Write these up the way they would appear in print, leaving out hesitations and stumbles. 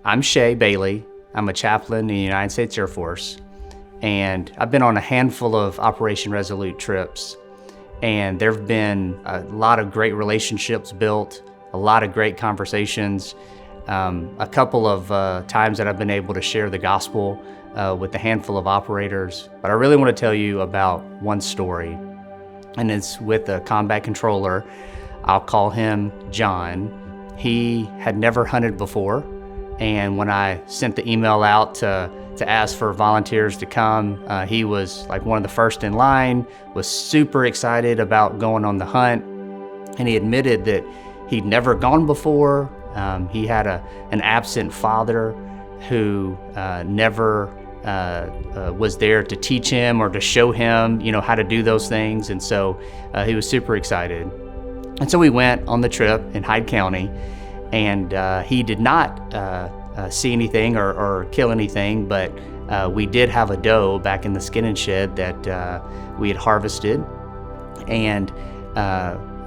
I'm Shay Bailey. I'm a chaplain in the United States Air Force, and I've been on a handful of Operation Resolute trips, and there have been a lot of great relationships built, a lot of great conversations, a couple of times that I've been able to share the gospel with a handful of operators. But I really want to tell you about one story, and it's with a combat controller. I'll call him John. He had never hunted before, and when I sent the email out to ask for volunteers to come, he was like one of the first in line, was super excited about going on the hunt, and he admitted that he'd never gone before. He had an absent father who never was there to teach him or to show him, how to do those things, and so he was super excited. And so we went on the trip in Hyde County, and he did not see anything or kill anything, but we did have a doe back in the skinning shed that we had harvested. And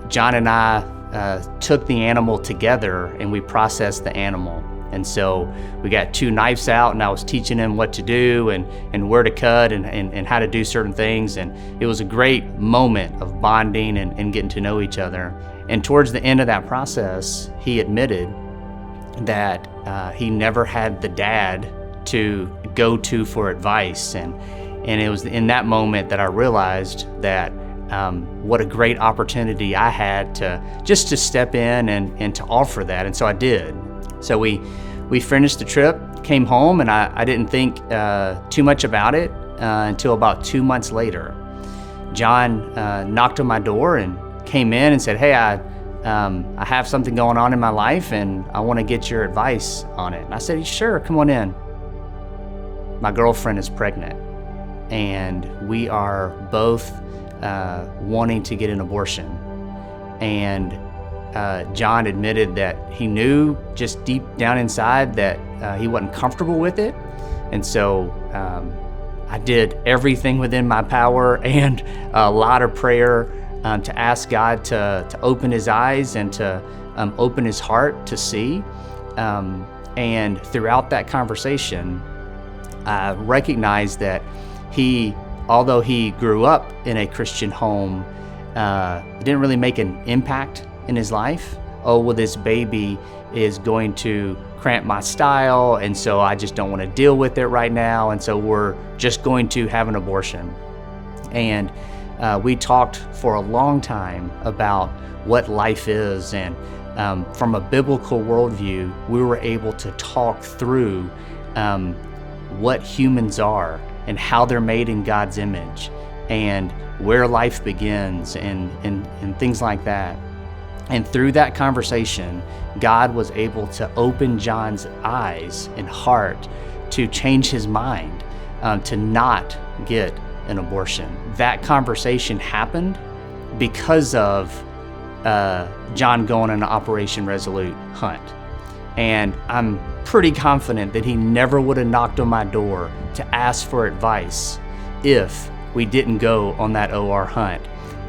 John and I took the animal together and we processed the animal. And so we got 2 knives out, and I was teaching him what to do and where to cut and how to do certain things. And it was a great moment of bonding and getting to know each other. And towards the end of that process, he admitted that he never had the dad to go to for advice. And it was in that moment that I realized that what a great opportunity I had to step in and to offer that. And so I did. So we finished the trip, came home, and I didn't think too much about it until about 2 months later. John knocked on my door and came in and said, "Hey, I have something going on in my life and I want to get your advice on it." And I said, "Sure, come on in." My girlfriend is pregnant, and we are both wanting to get an abortion. And John admitted that he knew just deep down inside that he wasn't comfortable with it. And so I did everything within my power and a lot of prayer to ask God to open his eyes and to open his heart to see. And throughout that conversation, I recognized that although he grew up in a Christian home, didn't really make an impact in his life. Oh, well, this baby is going to cramp my style, and so I just don't want to deal with it right now, and so we're just going to have an abortion. And we talked for a long time about what life is, and from a biblical worldview, we were able to talk through what humans are and how they're made in God's image and where life begins and things like that. And through that conversation, God was able to open John's eyes and heart to change his mind, to not get an abortion. That conversation happened because of John going on an Operation Resolute hunt. And I'm pretty confident that he never would have knocked on my door to ask for advice if we didn't go on that OR hunt.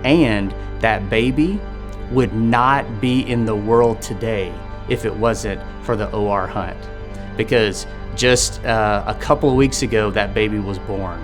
And that baby would not be in the world today if it wasn't for the OR hunt. Because just a couple of weeks ago, that baby was born.